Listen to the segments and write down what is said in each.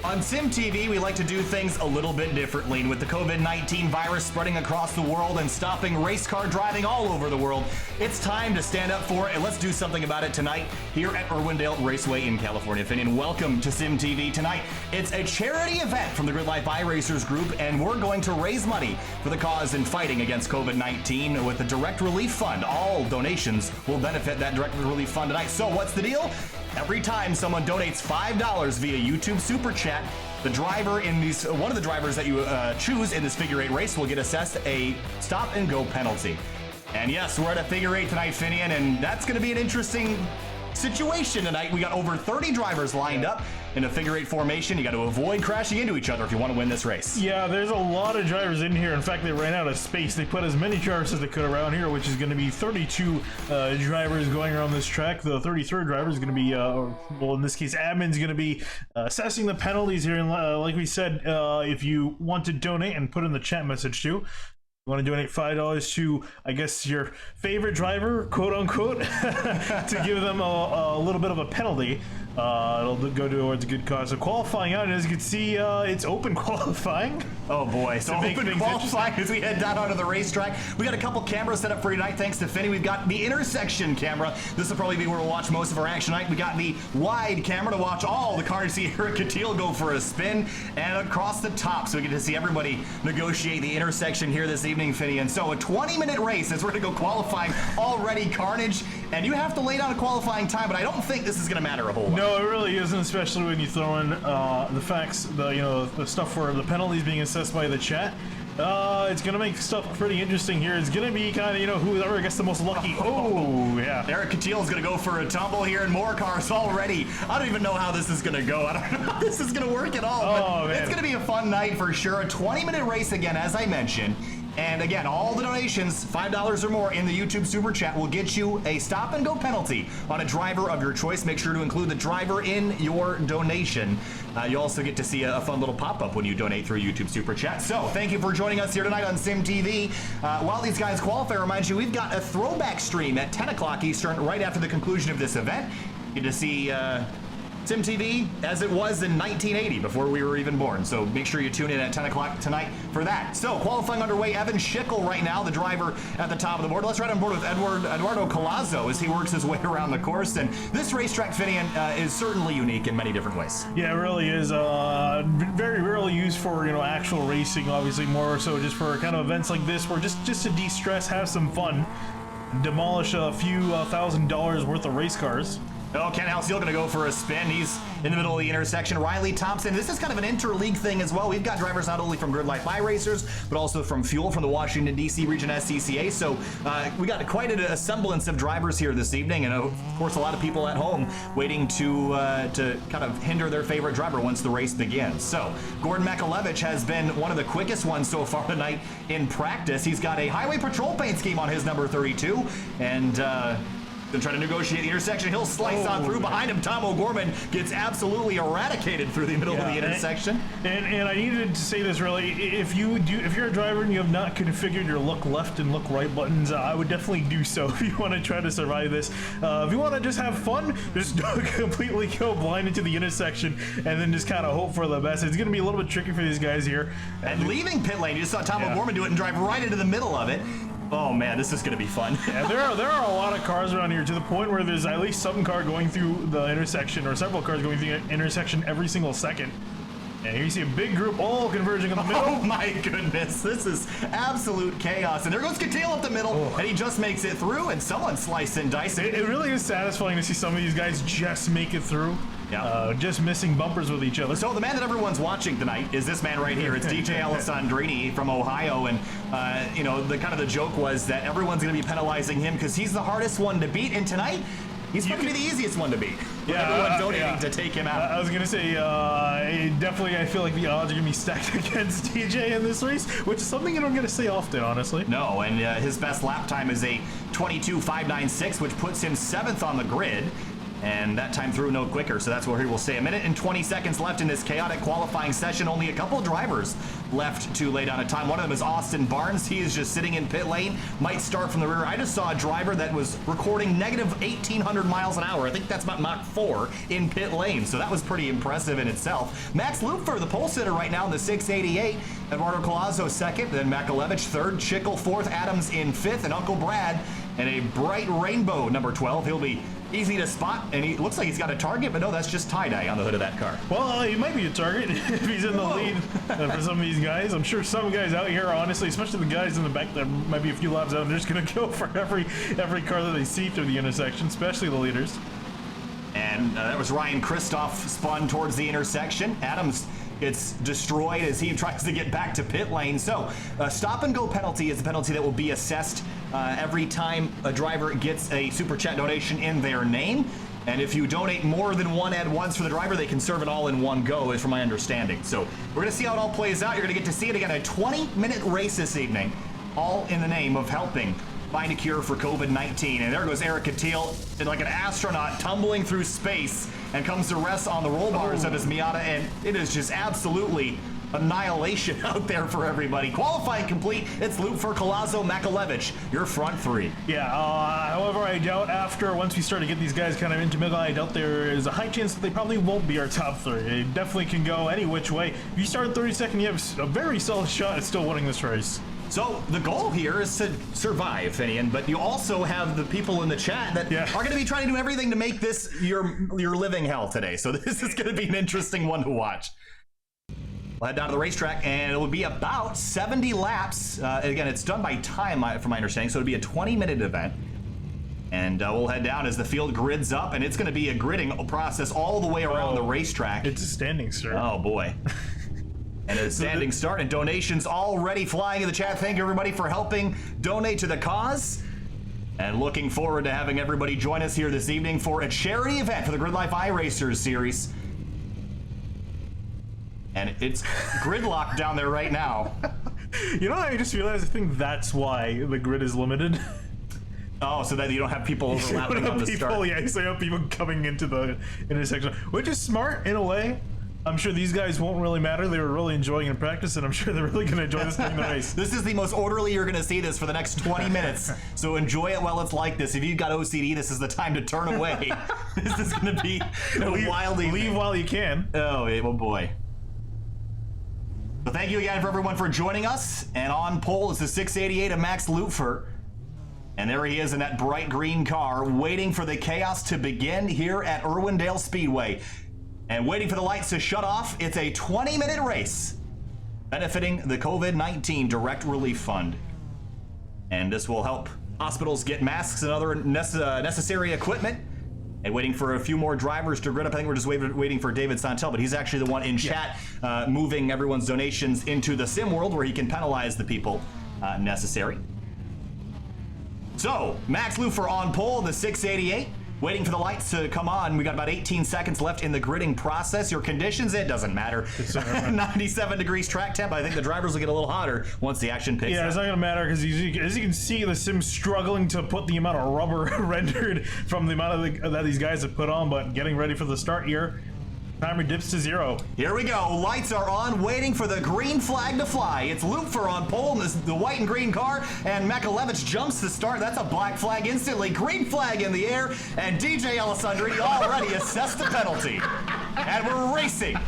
On Sim TV, we like to do things a little bit differently. And with the COVID-19 virus spreading across the world and stopping race car driving all over the world, it's time to stand up for it, and let's do something about it tonight here at Irwindale Raceway in California. Finian, welcome to Sim TV tonight. It's a charity event from the Grid Life iRacers group, and we're going to raise money for the cause in fighting against COVID-19 with the Direct Relief Fund. All donations will benefit that Direct Relief Fund tonight. So what's the deal? Every time someone donates $5 via YouTube Super Chat, the driver in these, one of the drivers that you choose in this figure eight race will get assessed a stop and go penalty. And yes, we're at a figure eight tonight, Finian, and that's going to be an interesting situation tonight. We got over 30 drivers lined up in a figure eight formation. You got to avoid crashing into each other if you want to win this race. Yeah, there's a lot of drivers in here. In fact, they ran out of space. They put as many drivers as they could around here, which is going to be 32 drivers going around this track. The 33rd driver is going to be, well, in this case, admin's going to be assessing the penalties here. And like we said, if you want to donate and put in the chat message too, you want to donate $5 to, I guess, your favorite driver, quote unquote, to give them a little bit of a penalty. It'll go towards a good cause. So qualifying out, as you can see, it's open qualifying. Oh boy, so open qualifying as we head down onto the racetrack. We got a couple cameras set up for you tonight, thanks to Finney. We've got the intersection camera. This will probably be where we'll watch most of our action tonight. We got the wide camera to watch all the cars. See Eric Catil go for a spin, and across the top, so we get to see everybody negotiate the intersection here this evening, Finney. And so a 20-minute race as we're going to go qualifying already, Carnage, and you have to lay down a qualifying time, but I don't think this is going to matter a whole lot. No, it really isn't, especially when you throw in the facts, the stuff for the penalties being assessed by the chat. It's gonna make stuff pretty interesting here. It's gonna be kind of, whoever gets the most lucky. Oh, yeah. Eric Catil is gonna go for a tumble here, and more cars already. I don't even know how this is gonna go. I don't know how this is gonna work at all. Oh, but it's gonna be a fun night for sure. A 20-minute race again, as I mentioned. And again, all the donations, $5 or more in the YouTube Super Chat, will get you a stop and go penalty on a driver of your choice. Make sure to include the driver in your donation. You also get to see a fun little pop-up when you donate through YouTube Super Chat. So thank you for joining us here tonight on Sim TV. While these guys qualify, I remind you, we've got a throwback stream at 10 o'clock Eastern right after the conclusion of this event. You get to see Sim TV as it was in 1980, before we were even born. So make sure you tune in at 10 o'clock tonight for that. So qualifying underway, Evan Schickel right now, the driver at the top of the board. Let's ride on board with Eduardo Collazo as he works his way around the course. And this racetrack, Finian, is certainly unique in many different ways. Yeah, it really is. Very rarely used for, actual racing, obviously more so just for kind of events like this, where just to de-stress, have some fun, demolish a few $1,000s worth of race cars. Oh, Ken Halseal going to go for a spin. He's in the middle of the intersection. Riley Thompson. This is kind of an interleague thing as well. We've got drivers not only from Grid Life iRacers, but also from Fuel from the Washington, D.C. region SCCA. So we got quite a semblance of drivers here this evening. And of course, a lot of people at home waiting to kind of hinder their favorite driver once the race begins. So Gordon Makalevich has been one of the quickest ones so far tonight in practice. He's got a highway patrol paint scheme on his number 32. And then try to negotiate the intersection. He'll slice on through. Behind him, Tom O'Gorman gets absolutely eradicated through the middle of the intersection. And I needed to say this really. If you're a driver and you have not configured your look left and look right buttons, I would definitely do so if you want to try to survive this. If you want to just have fun, just completely go blind into the intersection and then just kind of hope for the best. It's going to be a little bit tricky for these guys here. And leaving pit lane, you just saw Tom O'Gorman do it and drive right into the middle of it. Oh man, this is going to be fun. Yeah, there are a lot of cars around here to the point where there's at least some car going through the intersection, or several cars going through the intersection every single second. And here you see a big group all converging in the middle. Oh my goodness, this is absolute chaos. And there goes Catil up the middle, and he just makes it through, and someone sliced and diced it. It really is satisfying to see some of these guys just make it through. Yeah. Just missing bumpers with each other. So the man that everyone's watching tonight is this man right here. It's DJ Alessandrini from Ohio, and the joke was that everyone's going to be penalizing him because he's the hardest one to beat, and tonight he's going to be the easiest one to beat. Everyone's donating to take him out. I was going to say, definitely I feel like the odds are going to be stacked against DJ in this race, which is something you don't get to say often, honestly. No, and his best lap time is a 22.596, which puts him 7th on the grid. And that time through no quicker, so that's where he will stay. 1 minute and 20 seconds left in this chaotic qualifying session. Only a couple of drivers left to lay down a time. One of them is Austin Barnes. He is just sitting in pit lane, might start from the rear. I just saw a driver that was recording negative 1,800 miles an hour. I think that's about Mach 4 in pit lane, so that was pretty impressive in itself. Max Lupfer, the pole sitter right now in the 688. Eduardo Collazo second, then Makalevich third, Schickel fourth, Adams in fifth, and Uncle Brad in a bright rainbow number 12. He'll be easy to spot, and he looks like he's got a target, but no, that's just tie-dye on the hood of that car. Well, he might be a target if he's in the lead for some of these guys. I'm sure some guys out here, honestly, especially the guys in the back, there might be a few laps out, they're just going to go for every car that they see through the intersection, especially the leaders. And that was Ryan Kristoff spun towards the intersection. Adams gets destroyed as he tries to get back to pit lane. So a stop and go penalty is a penalty that will be assessed every time a driver gets a super chat donation in their name. And if you donate more than one at once for the driver, they can serve it all in one go, is from my understanding. So we're going to see how it all plays out. You're going to get to see it again, a 20-minute race this evening, all in the name of helping find a cure for COVID-19. And there goes Eric Catil, like an astronaut tumbling through space, and comes to rest on the roll bars of his Miata, and it is just absolutely annihilation out there for everybody. Qualifying complete. It's Lupfer, Collazo, Makalevich, your front three. Yeah, however, I doubt once we start to get these guys kind of into middle, I doubt there is a high chance that they probably won't be our top three. It definitely can go any which way. If you start 32nd, you have a very solid shot at still winning this race. So the goal here is to survive, Finian, but you also have the people in the chat that are going to be trying to do everything to make this your living hell today. So this is going to be an interesting one to watch. We'll head down to the racetrack, and it will be about 70 laps. Again, it's done by time, from my understanding, so it'll be a 20-minute event. And we'll head down as the field grids up, and it's going to be a gridding process all the way around the racetrack. It's a standing start. Oh, boy. And a standing start, and donations already flying in the chat. Thank you, everybody, for helping donate to the cause. And looking forward to having everybody join us here this evening for a charity event for the Grid Life iRacers series. And it's gridlocked down there right now. You know, I just realized, I think that's why the grid is limited. Oh, so that you don't have people overlapping on the start. Yeah, so you have people coming into the intersection, which is smart in a way. I'm sure these guys won't really matter. They were really enjoying in practice, and I'm sure they're really going to enjoy this during the race. This is the most orderly you're going to see this for the next 20 minutes. So enjoy it while it's like this. If you've got OCD, this is the time to turn away. This is going to be wildly... Leave while you can. Oh boy. So thank you again for everyone for joining us. And on pole is the 688 of Max Lupfer. And there he is in that bright green car, waiting for the chaos to begin here at Irwindale Speedway. And waiting for the lights to shut off. It's a 20-minute race benefiting the COVID-19 Direct Relief Fund. And this will help hospitals get masks and other necessary equipment. And waiting for a few more drivers to grid up. I think we're just waiting for David Santel, but he's actually the one in chat moving everyone's donations into the sim world where he can penalize the people necessary. So, Max Lupfer on pole, the 688. Waiting for the lights to come on. We got about 18 seconds left in the gridding process. Your conditions, it doesn't matter. 97 degrees track temp. I think the drivers will get a little hotter once the action picks up. Yeah, it's not going to matter because as you can see, the sim's struggling to put the amount of rubber rendered from the amount of that these guys have put on, but getting ready for the start here. Timer dips to 0. Here we go. Lights are on, waiting for the green flag to fly. It's Lupfer on pole in the white and green car, and Makalevich jumps to start. That's a black flag instantly. Green flag in the air, and DJ Alessandrini already assessed the penalty. And we're racing.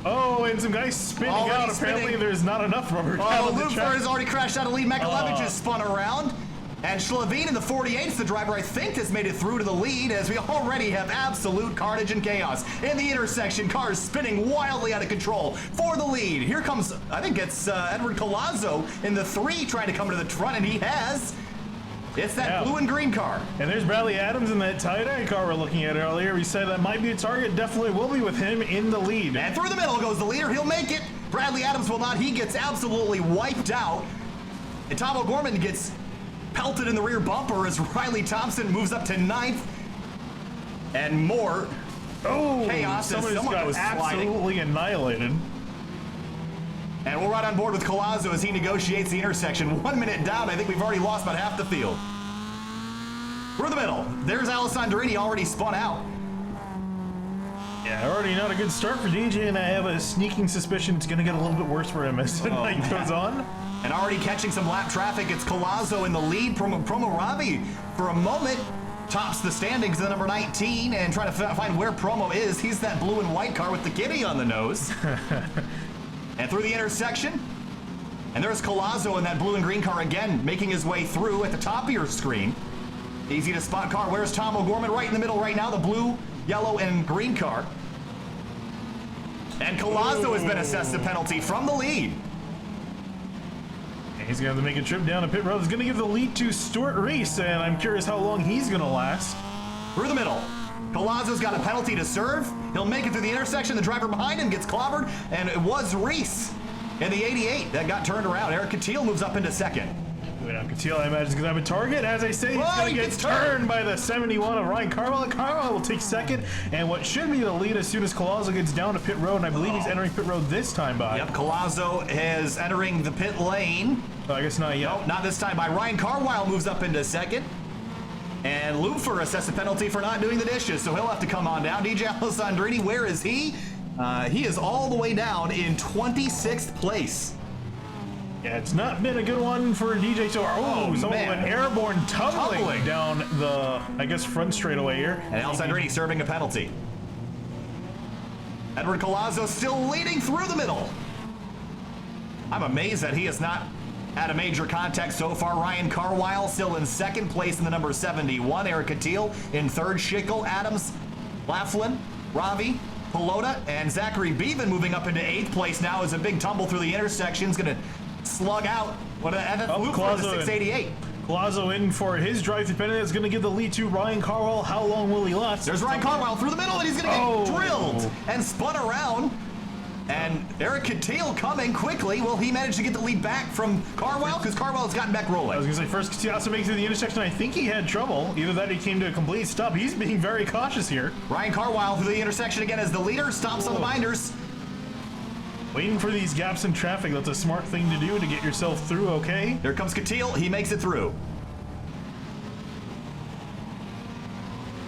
Oh, and some guys spinning out. Apparently there's not enough rubber. Oh, Lupfer has already crashed out of lead. Makalevich has spun around. And Schlavine in the 48 is the driver I think has made it through to the lead, as we already have absolute carnage and chaos. In the intersection, cars spinning wildly out of control for the lead. Here comes, I think it's Edward Collazo in the 3 trying to come to the front, and he has. It's that blue and green car. And there's Bradley Adams in that tie-dye car we're looking at earlier. We said that might be a target. Definitely will be with him in the lead. And through the middle goes the leader. He'll make it. Bradley Adams will not. He gets absolutely wiped out. And Tom O'Gorman gets pelted in the rear bumper as Riley Thompson moves up to 9th. And more chaos as someone goes sliding. Absolutely annihilated. And we're right on board with Collazo as he negotiates the intersection. 1 minute down. I think we've already lost about half the field. Through the middle. There's Alessandrini already spun out. Yeah, already not a good start for DJ, and I have a sneaking suspicion it's going to get a little bit worse for him as the night goes on. And already catching some lap traffic, it's Collazo in the lead. Promo Ravi, for a moment, tops the standings, the number 19, and trying to find where Promo is. He's that blue and white car with the kitty on the nose. And through the intersection, and there's Collazo in that blue and green car again, making his way through at the top of your screen. Easy to spot car. Where's Tom O'Gorman? Right in the middle right now, the blue, yellow, and green car. And Collazo has been assessed a penalty from the lead. He's going to have to make a trip down to pit road. He's going to give the lead to Stuart Reese, and I'm curious how long he's going to last. Through the middle. Collazo's got a penalty to serve. He'll make it through the intersection. The driver behind him gets clobbered, and it was Reese in the 88 that got turned around. Eric Catil moves up into second. Catil, I imagine, is going to have a target. As I say, he's going to get turned by the 71 of Ryan Carwell. Carwell will take second, and what should be the lead as soon as Collazo gets down to pit road, and I believe he's entering pit road this time by. Yep, Collazo is entering the pit lane. I guess not yet. No, not this time by. Ryan Carwell moves up into second. And Lufer assessed a penalty for not doing the dishes, so he'll have to come on down. DJ Alessandrini, where is he? He is all the way down in 26th place. Yeah, it's not been a good one for DJ so far. Oh, someone went airborne tumbling down the, I guess, front straightaway here. And Alessandrini serving a penalty. Edward Collazo still leading through the middle. I'm amazed that he has not had a major contact so far. Ryan Carwile still in second place in the number 71. Eric Catil in third. Schickel, Adams, Laughlin, Ravi, Pelota, and Zachary Bevan moving up into 8th place now as a big tumble through the intersection is going to slug out what a loop for the 688. Collazo in for his drive-through penalty. That's going to give the lead to Ryan Carwell. How long will he last? There's Ryan Carwell through the middle, and he's going to get drilled and spun around. And Eric Catil coming quickly. Will he manage to get the lead back from Carwell? Because Carwell's gotten back rolling. I was going to say, first Catil has to make it through the intersection. I think he had trouble. Either that or he came to a complete stop. He's being very cautious here. Ryan Carwell through the intersection again as the leader. Stops on the binders. Waiting for these gaps in traffic. That's a smart thing to do to get yourself through, okay? Here comes Catil. He makes it through.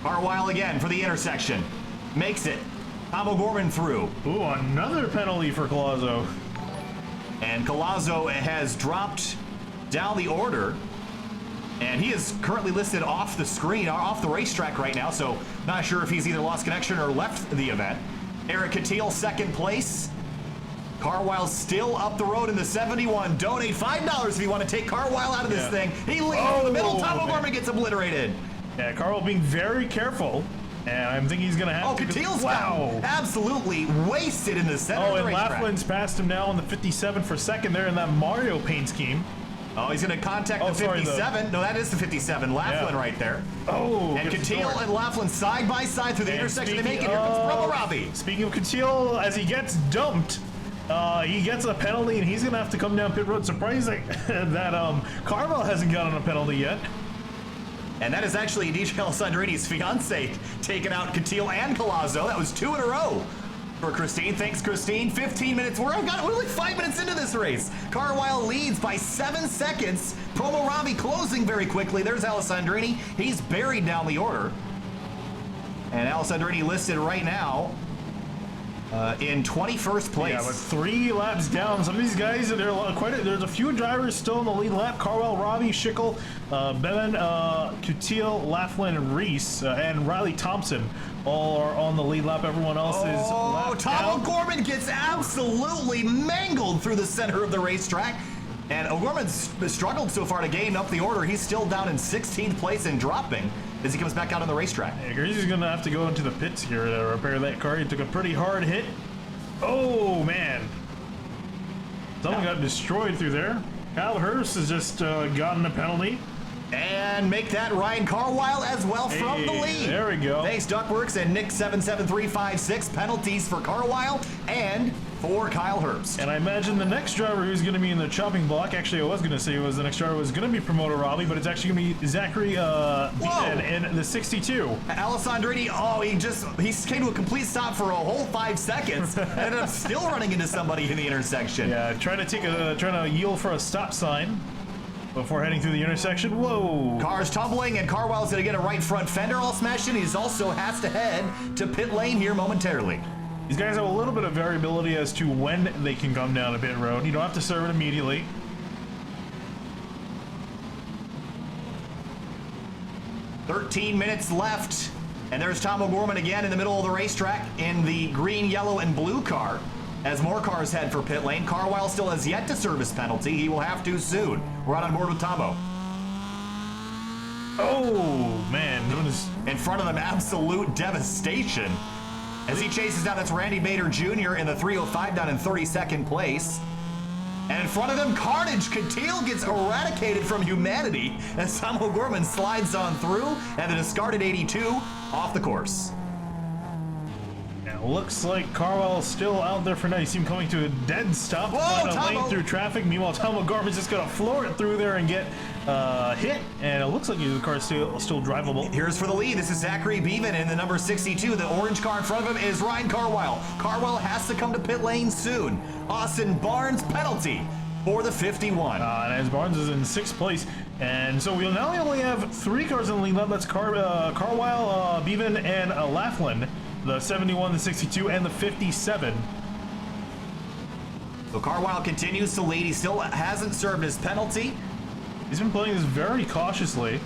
Carwell again for the intersection. Makes it. Tom O'Gorman through. Ooh, another penalty for Collazo. And Collazo has dropped down the order. And he is currently listed off the screen, off the racetrack right now, so not sure if he's either lost connection or left the event. Eric Catil, second place. Carwile still up the road in the 71. Donate $5 if you want to take Carwile out of this thing. He leads in the middle. Tom O'Gorman gets obliterated. Yeah, Carwell being very careful. And I'm thinking he's going to have to... Catil's absolutely wasted in the center of the racetrack. And Laughlin's passed him now on the 57 for second there in that Mario paint scheme. Oh, he's going to contact the 57. No, that is the 57. Laughlin right there. Oh, and Catil and Laughlin side by side through the intersection. They make it. Here comes Promo Ravi. Speaking of Catil, as he gets dumped, he gets a penalty, and he's going to have to come down pit road. Surprising that Carmel hasn't gotten a penalty yet. And that is actually DJ Alessandrini's fiance taking out Catil and Collazo. That was 2 in a row for Christine. Thanks, Christine. 15 minutes. We're like 5 minutes into this race. Carwile leads by 7 seconds. Promo Ravi closing very quickly. There's Alessandrini. He's buried down the order. And Alessandrini listed right now in 21st place. Yeah, with 3 laps down. Some of these guys, there's a few drivers still in the lead lap. Carwell, Ravi, Schickel, Bevan, Catil, Laughlin, and Reese, and Riley Thompson all are on the lead lap. Everyone else is lapped Tom O'Gorman gets absolutely mangled through the center of the racetrack. And O'Gorman's struggled so far to gain up the order. He's still down in 16th place and dropping as he comes back out on the racetrack. Yeah, Greasy's going to have to go into the pits here to repair that car. He took a pretty hard hit. Oh, man. Something got destroyed through there. Kyle Hurst has just gotten a penalty. And make that Ryan Carwile as well from the lead. There we go. Thanks, Duckworks and Nick77356. Penalties for Carwile and for Kyle Herbst. And I imagine the next driver who's going to be in the chopping block, actually I was going to say was the next driver was going to be Promoter Robbie, but it's actually going to be Zachary in the 62. Alessandrini, he came to a complete stop for a whole 5 seconds and ended up still running into somebody in the intersection. Yeah, trying to yield for a stop sign. before heading through the intersection. Whoa! Cars tumbling, and Carwell's going to get a right front fender all smashed in. He also has to head to pit lane here momentarily. These guys have a little bit of variability as to when they can come down a pit road. You don't have to serve it immediately. "13 minutes left, and there's Tom O'Gorman again in the middle of the racetrack in the green, yellow, and blue car. As more cars head for pit lane, Carwell still has yet to serve his penalty. He will have to soon. We're on board with Tomo. Oh, man. In front of them, absolute devastation. As he chases down, that's Randy Bader Jr. in the 305 down in 32nd place. And in front of them, Carnage Catil gets eradicated from humanity as Tom O'Gorman slides on through, and the discarded 82 off the course. Now, looks like Carwell is still out there for now. You see him coming to a dead stop. Whoa, on a lane through traffic. Meanwhile, Tom O'Gorman's just going to floor it through there and get hit. And it looks like the car's still drivable. Here's for the lead. This is Zachary Beevan in the number 62. The orange car in front of him is Ryan Carwell. Carwell has to come to pit lane soon. Austin Barnes penalty for the 51. And as Barnes is in 6th place. And so we'll now only have 3 cars in the lead lap. That's Carwell, Beevan, and Laughlin. The 71, the 62, and the 57. So Carwell continues to lead. He still hasn't served his penalty. He's been playing this very cautiously.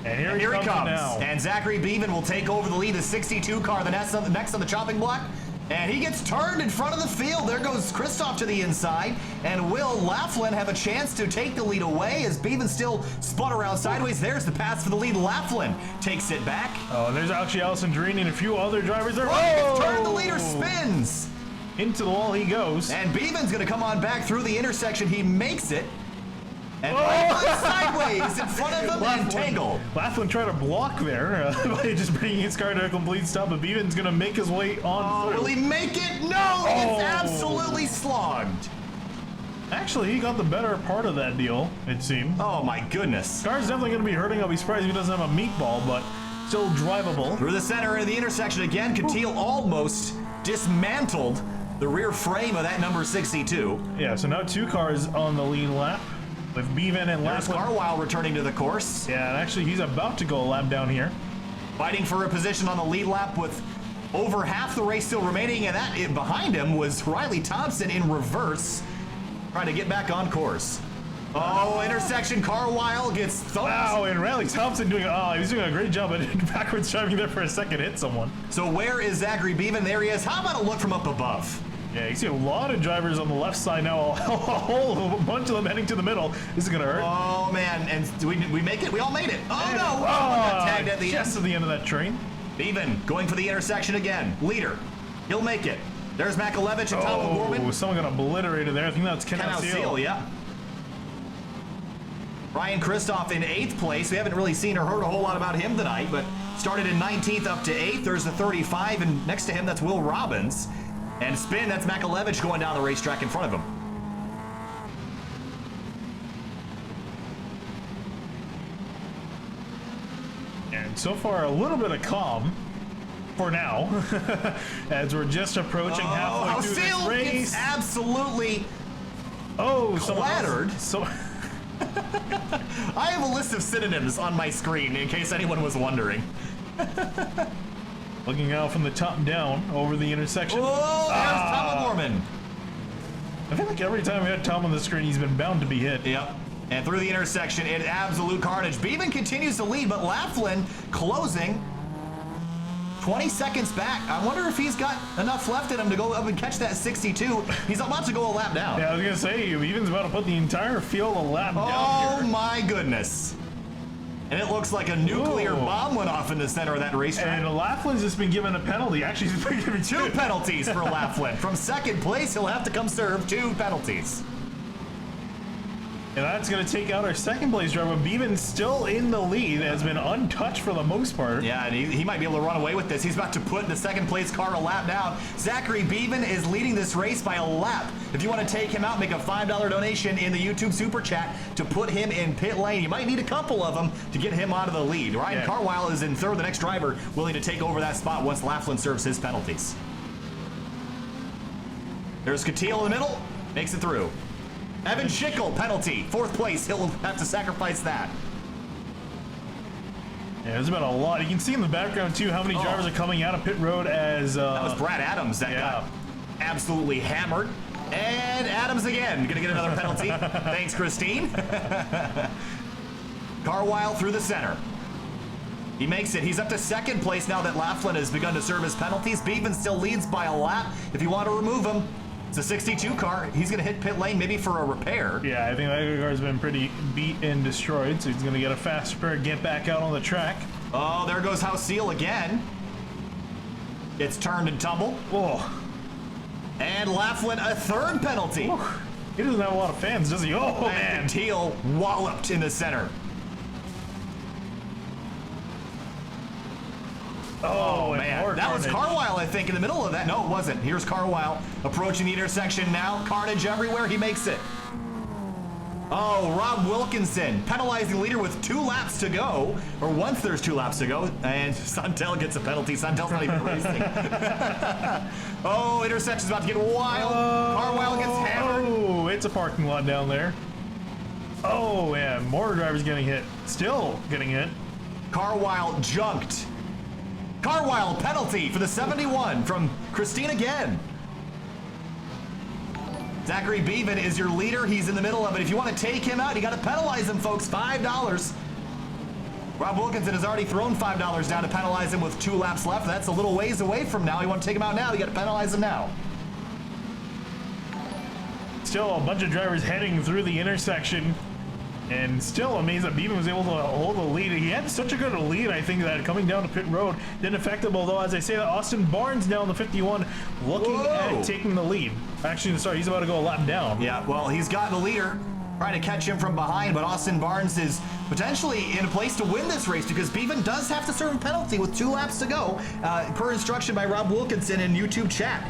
And here he comes now. And Zachary Beevan will take over the lead. The 62 car, the next on the chopping block. And he gets turned in front of the field. There goes Christoph to the inside. And will Laughlin have a chance to take the lead away as Beevan still spun around sideways? There's the pass for the lead. Laughlin takes it back. Oh, and there's actually Allison Drini and a few other drivers there. Oh, turned, the leader spins. Into the wall he goes. And Beevan's going to come on back through the intersection. He makes it. And sideways in front of him and tangled. Laughlin tried to block there by just bringing his car to a complete stop, but Beevan's going to make his way on through. Will he make it? No! He gets absolutely slogged. Actually, he got the better part of that deal, it seemed. Oh my goodness. Car's definitely going to be hurting. I'll be surprised if he doesn't have a meatball, but still drivable. Through the center of the intersection again, Catil almost dismantled the rear frame of that number 62. Yeah, so now 2 cars on the lead lap with Beevan and There's Laughlin. Carwell returning to the course. Yeah, and actually he's about to go a lap down here. Fighting for a position on the lead lap with over half the race still remaining, and that behind him was Riley Thompson in reverse, trying to get back on course. Oh, intersection, Carwell gets thumped. Wow, and Riley Thompson he's doing a great job at backwards driving there for a second, hit someone. So where is Zachary Beevan? There he is. How about a look from up above? Yeah, you see a lot of drivers on the left side now, a whole bunch of them heading to the middle. This is gonna hurt. Oh man, and we make it? We all made it. Oh no, got tagged at the end. Just at the end of that train. Beevan going for the intersection again. Leader, he'll make it. There's Makalevich and Tom O'Gorman. Someone got obliterated there. I think that's Ken Seal. Yeah. Ryan Christoph in 8th place. We haven't really seen or heard a whole lot about him tonight, but started in 19th up to 8th. There's the 35, and next to him, that's Will Robbins. And spin, that's Makalevich going down the racetrack in front of him. And so far, a little bit of calm for now, as we're just approaching halfway through this race. Gets absolutely clattered. I have a list of synonyms on my screen in case anyone was wondering. Looking out from the top down over the intersection. Oh, there's Tom O'Gorman. I feel like every time we had Tom on the screen, he's been bound to be hit. Yep. And through the intersection in absolute carnage. Beevan continues to lead, but Laughlin closing 20 seconds back. I wonder if he's got enough left in him to go up and catch that 62. He's about to go a lap down. Yeah, I was going to say, Beevan's about to put the entire field a lap down here. Oh my goodness. And it looks like a nuclear bomb went off in the center of that racetrack. And Laughlin's just been given a penalty. Actually, he's been given 2 penalties for Laughlin. From 2nd place, he'll have to come serve 2 penalties. And that's going to take out our 2nd place driver. Beevan's still in the lead, has been untouched for the most part. Yeah, and he might be able to run away with this. He's about to put the 2nd place car a lap down. Zachary Beevan is leading this race by a lap. If you want to take him out, make a $5 donation in the YouTube Super Chat to put him in pit lane. You might need a couple of them to get him out of the lead. Ryan Carwell is in 3rd, the next driver willing to take over that spot once Laughlin serves his penalties. There's Catil in the middle, makes it through. Evan Schickel, penalty. 4th place. He'll have to sacrifice that. Yeah, there's been a lot. You can see in the background, too, how many drivers are coming out of pit road as... that was Brad Adams that got absolutely hammered. And Adams again. Going to get another penalty. Thanks, Christine. Carwile through the center. He makes it. He's up to 2nd place now that Laughlin has begun to serve his penalties. Bevan still leads by a lap. If you want to remove him, it's a 62 car. He's going to hit pit lane maybe for a repair. Yeah, I think that car's been pretty beat and destroyed, so he's going to get a fast repair, get back out on the track. Oh, there goes House Seal again. It's turned and tumbled. Oh. And Laughlin, a 3rd penalty. Oh. He doesn't have a lot of fans, does he? Oh, man. Teal walloped in the center. Oh, man. That was Carwile, I think, in the middle of that. No, it wasn't. Here's Carwile approaching the intersection now. Carnage everywhere. He makes it. Oh, Rob Wilkinson penalizing the leader with 2 laps to go, or once there's 2 laps to go, and Santel gets a penalty. Santel's not even racing. Oh, intersection's about to get wild. Carwile gets hammered. Oh, it's a parking lot down there. Oh, man. More drivers getting hit. Still getting hit. Carwile junked. Carwile penalty for the 71 from Christine again. Zachary Bevan is your leader. He's in the middle of it. If you want to take him out, you got to penalize him, folks. $5. Rob Wilkinson has already thrown $5 down to penalize him with 2 laps left. That's a little ways away from now. You want to take him out now, you got to penalize him now. Still a bunch of drivers heading through the intersection. And still amazed that Bevan was able to hold the lead. He had such a good lead, I think, that coming down to pit road didn't affect him. Although, as I say, that Austin Barnes now in the 51 looking at taking the lead. Actually, sorry, he's about to go a lap down. Yeah, well, he's got the leader trying to catch him from behind, but Austin Barnes is potentially in a place to win this race because Bevan does have to serve a penalty with 2 laps to go, per instruction by Rob Wilkinson in YouTube chat.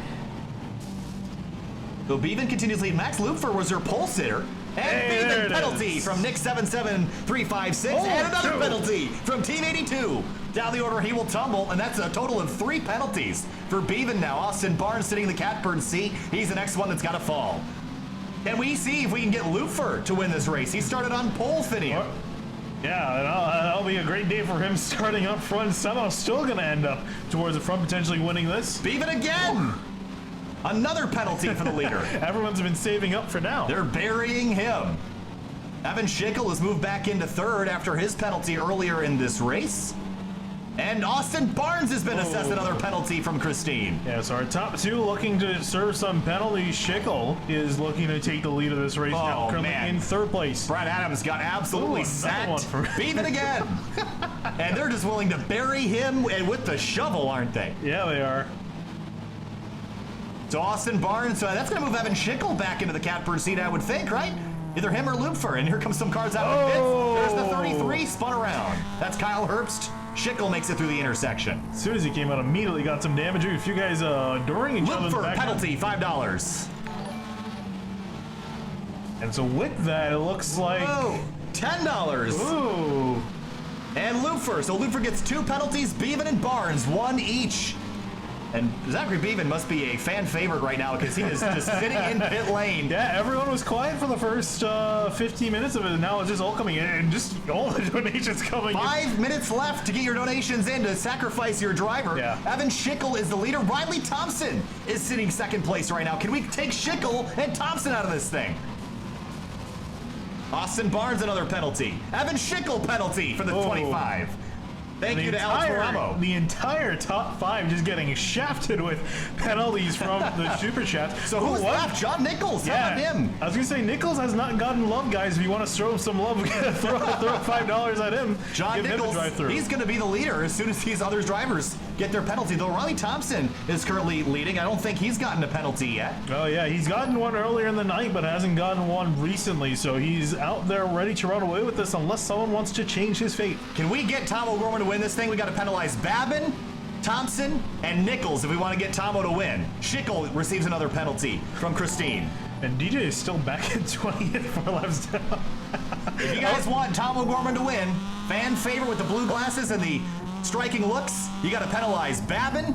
So Bevan continues lead. Max Lupfer was their pole sitter. And Bevan penalty from Nick 77356, and another penalty from Team 82. Down the order, he will tumble, and that's a total of 3 penalties for Bevan now. Austin Barnes sitting in the catbird seat. He's the next one that's got to fall. Can we see if we can get Lupfer to win this race? He started on pole, Phineas. Yeah, that'll be a great day for him starting up front. Somehow still going to end up towards the front, potentially winning this. Bevan again! Another penalty for the leader. Everyone's been saving up for now. They're burying him. Evan Schickel has moved back into 3rd after his penalty earlier in this race. And Austin Barnes has been assessed another penalty from Christine. Yeah, so our top 2 looking to serve some penalties. Schickel is looking to take the lead of this race now, currently in 3rd place. Brad Adams got absolutely sacked. Bevan again. And they're just willing to bury him and with the shovel, aren't they? Yeah, they are. So Austin Barnes, that's going to move Evan Schickel back into the catbird seat, I would think, right? Either him or Lupfer. And here comes some cars out of pits. There's the 33 spun around. That's Kyle Herbst. Schickel makes it through the intersection. As soon as he came out, immediately got some damage. A few guys during each other. Lupfer penalty, $5. And so with that, it looks like... $10. Ooh. And Lupfer. So Lupfer gets 2 penalties. Bevan and Barnes, 1 each. And Zachary Bevan must be a fan favorite right now because he is just sitting in pit lane. Yeah, everyone was quiet for the first 15 minutes of it, and now it's just all coming in, and just all the donations coming 5 minutes left to get your donations in to sacrifice your driver. Yeah. Evan Schickel is the leader. Riley Thompson is sitting 2nd place right now. Can we take Schickel and Thompson out of this thing? Austin Barnes, another penalty. Evan Schickel penalty for the 25. Thank you to Alex Ramo. The entire top 5 just getting shafted with penalties from the super chat. So who's left? John Nichols. How about him? I was going to say, Nichols has not gotten love, guys. If you want to throw him some love, throw $5 at him. John Nichols, he's going to be the leader as soon as these other drivers get their penalty. Though Riley Thompson is currently leading. I don't think he's gotten a penalty yet. Oh, yeah. He's gotten one earlier in the night, but hasn't gotten one recently. So he's out there ready to run away with this unless someone wants to change his fate. Can we get Tom O'Gorman to win this thing? We got to penalize Babin, Thompson, and Nichols if we want to get Tomo to win. Schickel receives another penalty from Christine. And DJ is still back at 20 at 4 laps down. If you guys want Tom O'Gorman to win, fan favorite with the blue glasses and the striking looks, you got to penalize Babin,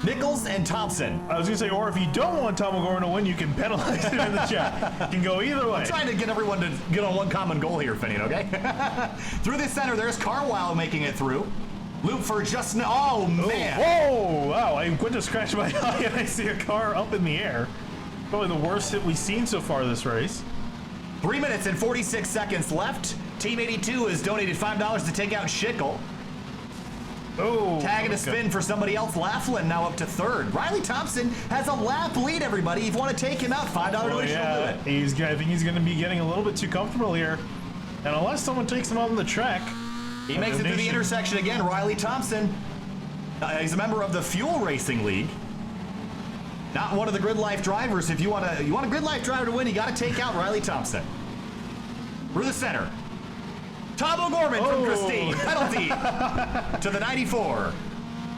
Nichols and Thompson. I was gonna say, or if you don't want Tom O'Gorman to win, you can penalize him in the chat. It can go either way. I'm trying to get everyone to get on one common goal here, Finian, okay? Through the center, there's Carwile making it through. Loop for just, oh man. Whoa, wow, I went to scratch my eye and I see a car up in the air. Probably the worst hit we've seen so far this race. 3 minutes and 46 seconds left. Team 82 has donated $5 to take out Schickel. Oh, Tagging a spin for somebody else. Laughlin now up to third. Riley Thompson has a lap lead, everybody. If you want to take him out, $5 donation will do it. I think he's going to be getting a little bit too comfortable here. And unless someone takes him out on the track. He makes it through the intersection again. Riley Thompson. He's a member of the Fuel Racing League. Not one of the Grid Life drivers. If you want a Grid Life driver to win, you got to take out Riley Thompson. Through the center. Tom O'Gorman from Christine. Penalty to the 94.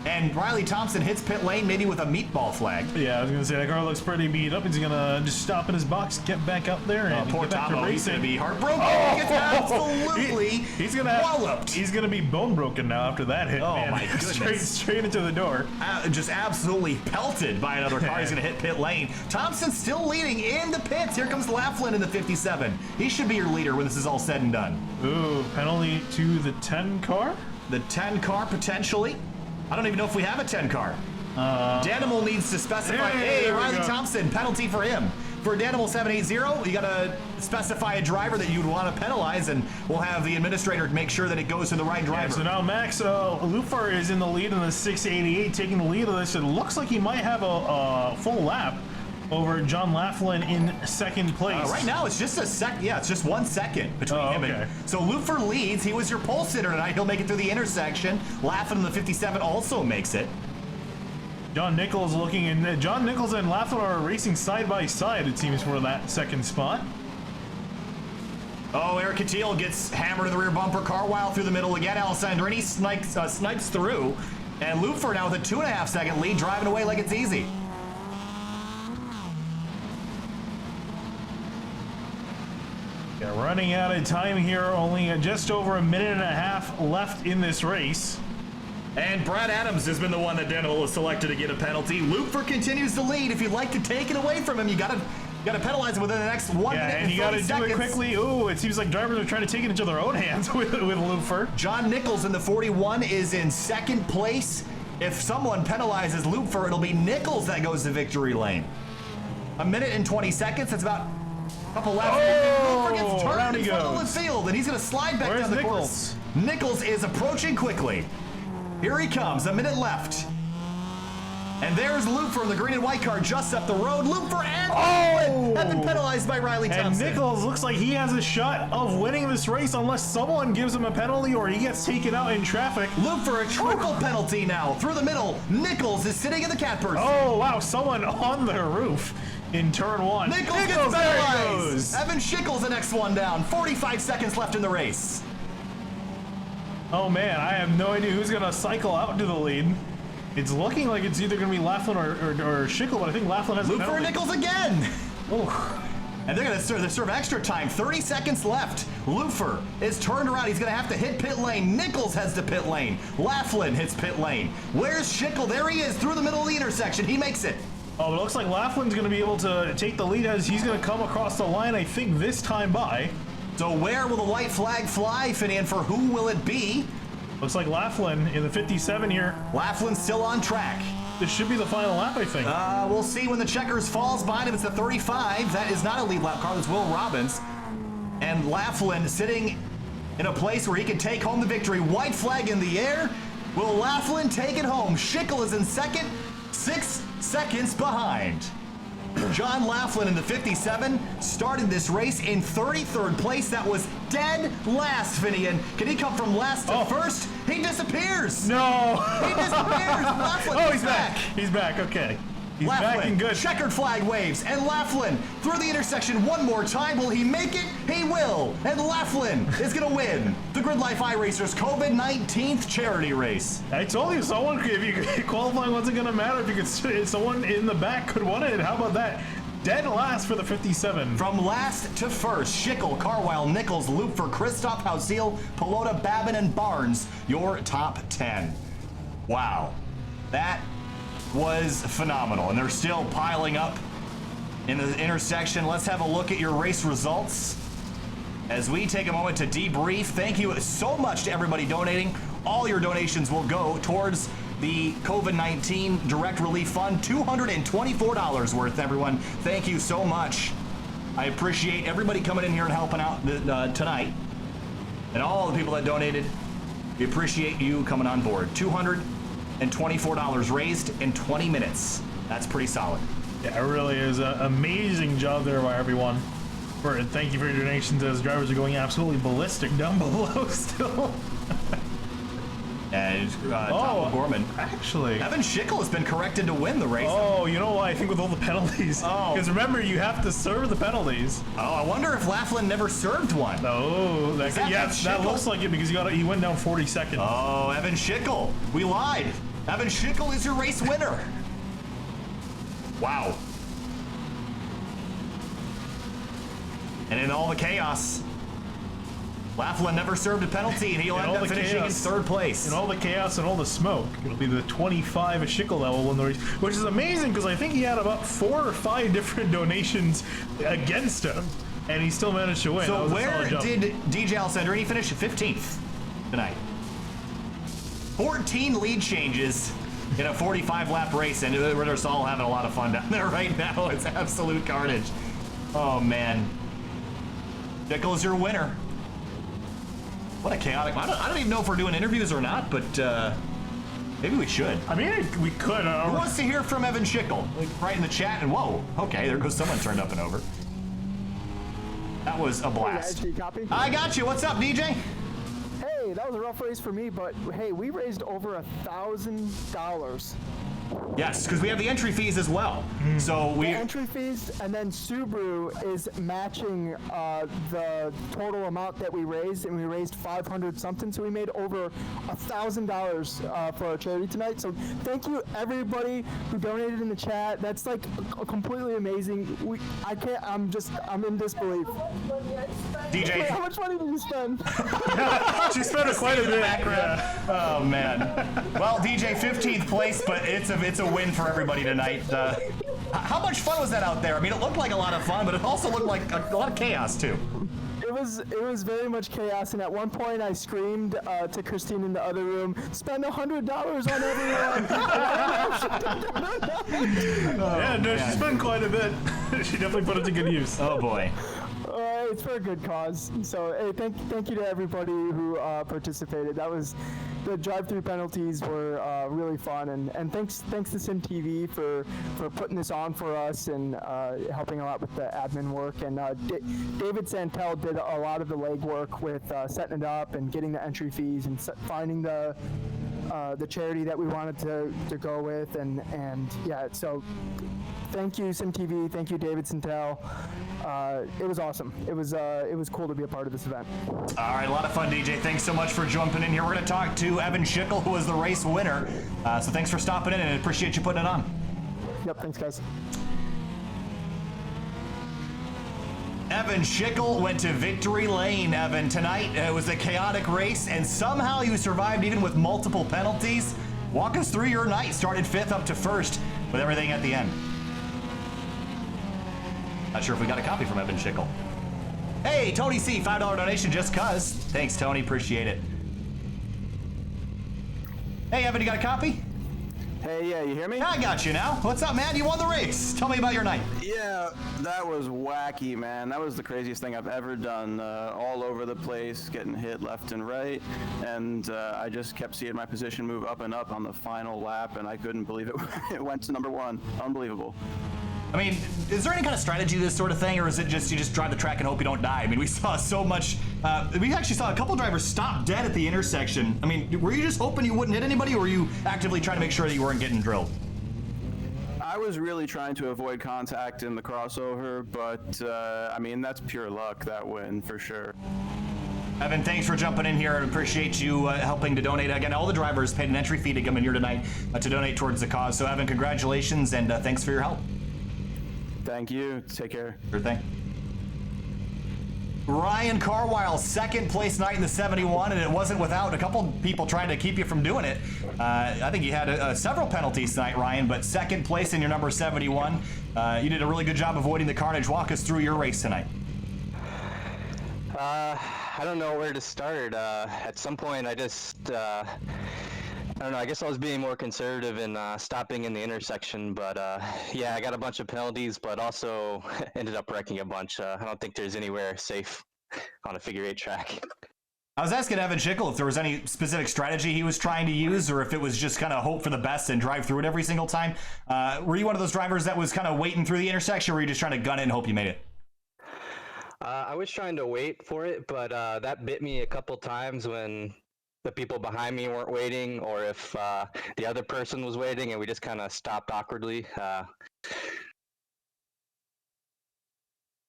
And Riley Thompson hits pit lane, maybe with a meatball flag. Yeah, I was going to say, that car looks pretty beat up. He's going to just stop in his box, get back up there, and poor get back Tomo, to he's going racing. to be heartbroken. He gets absolutely he's gonna walloped. He's going to be bone broken now after that hit, Oh, man. my goodness. Straight into the door. Just absolutely pelted by another car. He's going to hit pit lane. Thompson's still leading in the pits. Here comes Laughlin in the 57. He should be your leader when this is all said and done. Ooh, penalty to the 10 car? The 10 car, potentially. I don't even know if we have a 10 car. Danimal needs to specify. Hey, Riley Thompson, penalty for him. For Danimal 780, you got to specify a driver that you'd want to penalize, and we'll have the administrator make sure that it goes to the right driver. Yeah, so now Max Lufar is in the lead in the 688, taking the lead of this. It looks like he might have a full lap over John Laughlin in second place. Right now, it's just a it's just 1 second between him and. So Lufer leads. He was your pole sitter tonight. He'll make it through the intersection. Laughlin in the 57 also makes it. John Nichols looking in. John Nichols and Laughlin are racing side by side, it seems, for that second spot. Oh, Eric Catil gets hammered in the rear bumper. Carwile through the middle again. Alessandrini snipes through. And Lufer now with a 2.5 second lead, driving away like it's easy. Yeah, running out of time here, only just over a minute and a half left in this race. And Brad Adams has been the one that Denhill has selected to get a penalty. Lufer continues to lead. If you'd like to take it away from him, you gotta penalize him within the next 1 minute and you gotta do seconds. it quickly. Ooh, it seems like drivers are trying to take it into their own hands with Lufer. John Nichols in the 41 is in second place. If someone penalizes Lufer, it'll be Nichols that goes to victory lane. 1 minute and 20 seconds. That's about a couple laps. Lufer gets turned in front of the field, and he's gonna slide back down the course. Nichols is approaching quickly. Here he comes, 1 minute left. And there's Lufer in the green and white car just up the road. Lufer and have been penalized by Riley Thompson. And Nichols looks like he has a shot of winning this race unless someone gives him a penalty or he gets taken out in traffic. Lufer, a triple penalty now. Through the middle, Nichols is sitting in the catbird. Oh, wow, someone on the roof in turn one. Nichols gets penalized. Evan Schickel's the next one down. 45 seconds left in the race. Oh man, I have no idea who's gonna cycle out to the lead. It's looking like it's either gonna be Laughlin or Schickel, but I think Laughlin has a penalty. Lufer and Nichols again. Oh. And they're gonna serve extra time. 30 seconds left. Lufer is turned around. He's gonna have to hit pit lane. Nichols heads to pit lane. Laughlin hits pit lane. Where's Schickel? There he is through the middle of the intersection. He makes it. Oh, but it looks like Laughlin's gonna be able to take the lead as he's gonna come across the line, I think, this time by. So where will the white flag fly, Finian? For who will it be? Looks like Laughlin in the 57 here. Laughlin's still on track. This should be the final lap, I think. We'll see when the checkers falls behind him. It's the 35. That is not a lead lap car. That's Will Robbins. And Laughlin sitting in a place where he can take home the victory. White flag in the air. Will Laughlin take it home? Schickel is in second, 6 seconds behind. John Laughlin in the 57 started this race in 33rd place. That was dead last, Finian. Can he come from last to first? He disappears. No. He disappears. Laughlin he's back. He's back. Okay. He's Laughlin, back and good. Checkered flag waves, and Laughlin through the intersection one more time. Will he make it? He will. And Laughlin is going to win the Grid Life iRacers COVID-19 charity race. I told you, someone, if you qualifying wasn't going to matter. If someone in the back could win it. How about that? Dead last for the 57. From last to first, Schickel, Carwile, Nichols, Lufer, Christoph, Hausil, Pelota, Babin, and Barnes, your top 10. Wow. That was phenomenal, and they're still piling up in the intersection. Let's have a look at your race results as we take a moment to debrief. Thank you so much to everybody donating. All your donations will go towards the COVID-19 Direct Relief Fund. $224 worth, everyone. Thank you so much. I appreciate everybody coming in here and helping out tonight. And all the people that donated, we appreciate you coming on board. $224 raised in 20 minutes. That's pretty solid. Yeah, it really is an amazing job there by everyone. And thank you for your donations, as drivers are going absolutely ballistic down below still. And Tom Gorman. Actually, Evan Schickel has been corrected to win the race. Oh, you know why? I think with all the penalties. Oh. Because remember, you have to serve the penalties. Oh, I wonder if Laughlin never served one. Oh, that looks like it because he went down 40 seconds. Oh, Evan Schickel. We lied. Evan Schickel is your race winner. Wow. And in all the chaos, Laughlin never served a penalty, and he'll end up finishing in third place. In all the chaos and all the smoke, it'll be the 25 Schickel that will win the race, which is amazing because I think he had about 4 or 5 different donations against him, and he still managed to win. So where did DJ Alessandrini finish? 15th tonight. 14 lead changes in a 45-lap race, and we're just all having a lot of fun down there right now. It's absolute carnage. Oh, man. Schickel is your winner. What a chaotic... I don't even know if we're doing interviews or not, but maybe we should. I mean, we could. Who wants to hear from Evan Schickel? Right in the chat, and whoa, okay, there goes someone turned up and over. That was a blast. Hey guys, copy? I got you. What's up, DJ? Hey, that was a rough race for me, but hey, we raised over $1,000. Yes, because we have the entry fees as well. So we entry fees, and then Subaru is matching the total amount that we raised, and we raised 500 something. So we made over $1,000 for our charity tonight. So thank you everybody who donated in the chat. That's like completely amazing. I'm in disbelief. DJ, Wait, how much money did you spend? She spent quite a bit. Yeah. Oh man. Well, DJ, 15th place, but it's a win for everybody tonight. How much fun was that out there? I mean, it looked like a lot of fun, but it also looked like a lot of chaos too. It was very much chaos, and at one point I screamed to Christine in the other room, "Spend $100 on everyone!" Yeah, no, she spent quite a bit. She definitely put it to good use. Oh boy. It's for a good cause. So hey, thank you to everybody who participated. The drive-through penalties were really fun, and thanks to SimTV for putting this on for us and helping a lot with the admin work. And David Santel did a lot of the legwork with setting it up and getting the entry fees and finding the charity that we wanted to go with, and yeah. So thank you SimTV, thank you David Santel. It was awesome. It was cool to be a part of this event. All right, a lot of fun, DJ. Thanks so much for jumping in here. We're going to talk to Evan Schickel, who was the race winner. So thanks for stopping in, and appreciate you putting it on. Yep, thanks guys. Evan Schickel went to victory lane, Evan. Tonight, it was a chaotic race, and somehow you survived even with multiple penalties. Walk us through your night. Started 5th up to 1st with everything at the end. Not sure if we got a copy from Evan Schickel. Hey, Tony C, $5 donation just cuz. Thanks, Tony. Appreciate it. Hey, Evan, you got a copy? Hey, yeah, you hear me? I got you now. What's up, man? You won the race. Tell me about your night. Yeah, that was wacky, man. That was the craziest thing I've ever done. All over the place, getting hit left and right, and I just kept seeing my position move up and up on the final lap, and I couldn't believe it. It went to number 1. Unbelievable. I mean, is there any kind of strategy to this sort of thing, or is it just you just drive the track and hope you don't die? I mean, we saw so much. We actually saw a couple drivers stop dead at the intersection. I mean, were you just hoping you wouldn't hit anybody, or were you actively trying to make sure that you weren't getting drilled? I was really trying to avoid contact in the crossover, but I mean, that's pure luck, that win, for sure. Evan, thanks for jumping in here, and appreciate you helping to donate. Again, all the drivers paid an entry fee to come in here tonight to donate towards the cause. So, Evan, congratulations, and thanks for your help. Thank you. Take care. Sure thing. Ryan Carwile, second place tonight in the 71, and it wasn't without a couple people trying to keep you from doing it. I think you had several penalties tonight, Ryan, but second place in your number 71. You did a really good job avoiding the carnage. Walk us through your race tonight. I don't know where to start. At some point, I don't know, I guess I was being more conservative in stopping in the intersection, but yeah, I got a bunch of penalties, but also ended up wrecking a bunch. I don't think there's anywhere safe on a figure 8 track. I was asking Evan Schickel if there was any specific strategy he was trying to use, or if it was just kind of hope for the best and drive through it every single time. Were you one of those drivers that was kind of waiting through the intersection, or were you just trying to gun it and hope you made it? I was trying to wait for it, but that bit me a couple times when the people behind me weren't waiting, or if the other person was waiting and we just kind of stopped awkwardly.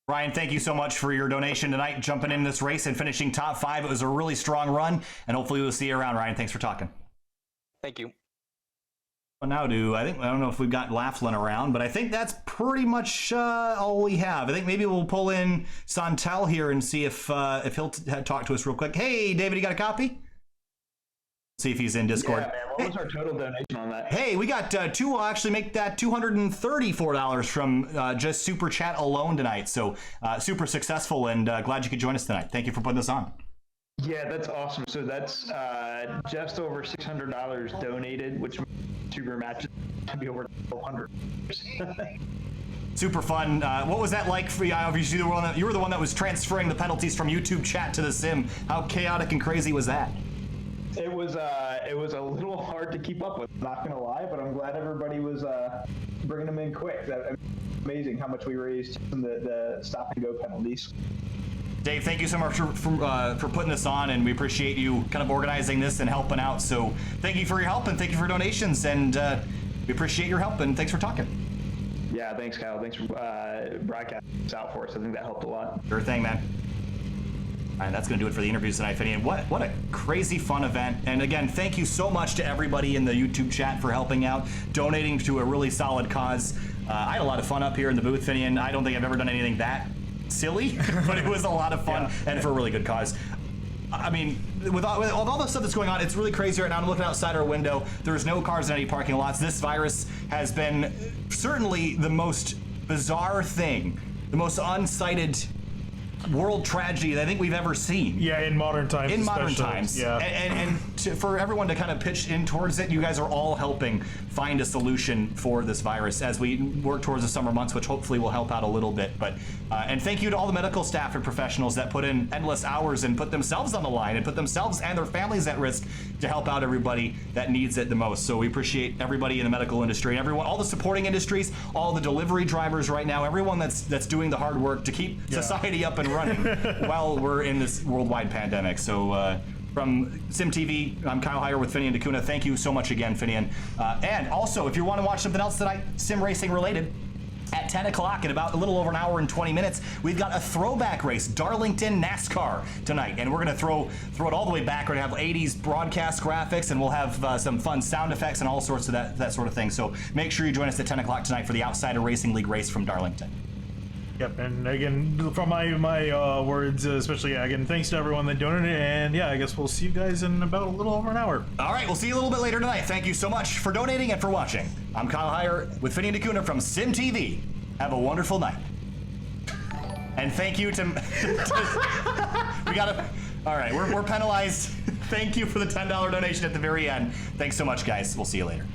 Ryan, thank you so much for your donation tonight, jumping in this race and finishing top 5. It was a really strong run, and hopefully we'll see you around, Ryan. Thanks for talking. Thank you. Well, now I don't know if we've got Laughlin around, but I think that's pretty much all we have. I think maybe we'll pull in Santel here and see if he'll talk to us real quick. Hey, David, you got a copy? See if he's in Discord. Yeah, man. What was our total donation on that? Hey, we got we'll actually make that $234 from just Super Chat alone tonight. So super successful, and glad you could join us tonight. Thank you for putting this on. Yeah, that's awesome. So that's just over $600 donated, which super matches to be over $1,200. Super fun. What was that like for you? Obviously, you were the one that was transferring the penalties from YouTube chat to the sim. How chaotic and crazy was that? It was a little hard to keep up with, not gonna lie, but I'm glad everybody was bringing them in quick. Amazing how much we raised from the stop and go penalties. Dave, thank you so much for putting this on, and we appreciate you kind of organizing this and helping out. So thank you for your help, and thank you for donations, and we appreciate your help, and thanks for talking. Yeah, thanks, Kyle. Thanks for broadcasting this out for us. I think that helped a lot. Sure thing, man. All right, that's going to do it for the interviews tonight, Finian. What a crazy fun event. And again, thank you so much to everybody in the YouTube chat for helping out, donating to a really solid cause. I had a lot of fun up here in the booth, Finian. I don't think I've ever done anything that silly, but it was a lot of fun and for a really good cause. I mean, with all the stuff that's going on, it's really crazy right now. I'm looking outside our window. There's no cars in any parking lots. This virus has been certainly the most bizarre thing, the most unsighted world tragedy that I think we've ever seen. Yeah, in modern times. In modern especially. times. Yeah. And for everyone to kind of pitch in towards it, you guys are all helping find a solution for this virus as we work towards the summer months, which hopefully will help out a little bit. But and thank you to all the medical staff and professionals that put in endless hours and put themselves on the line and put themselves and their families at risk to help out everybody that needs it the most. So we appreciate everybody in the medical industry, everyone, all the supporting industries, all the delivery drivers right now, everyone that's doing the hard work to keep society up and running while we're in this worldwide pandemic. So from Sim TV, I'm Kyle Heyer with Finian DeCuna. Thank you so much again, Finian. And also, if you want to watch something else tonight, sim racing related, at 10 o'clock in about a little over an hour and 20 minutes, we've got a throwback race, Darlington NASCAR tonight. And we're going to throw it all the way back. We're going to have 80s broadcast graphics, and we'll have some fun sound effects and all sorts of that sort of thing. So make sure you join us at 10 o'clock tonight for the Outsider Racing League race from Darlington. Yep, and again, from my words, especially, again, thanks to everyone that donated, and yeah, I guess we'll see you guys in about a little over an hour. All right, we'll see you a little bit later tonight. Thank you so much for donating and for watching. I'm Kyle Heyer with Finian DeCuna from Sim TV. Have a wonderful night. And thank you to all right, we're penalized. Thank you for the $10 donation at the very end. Thanks so much, guys. We'll see you later.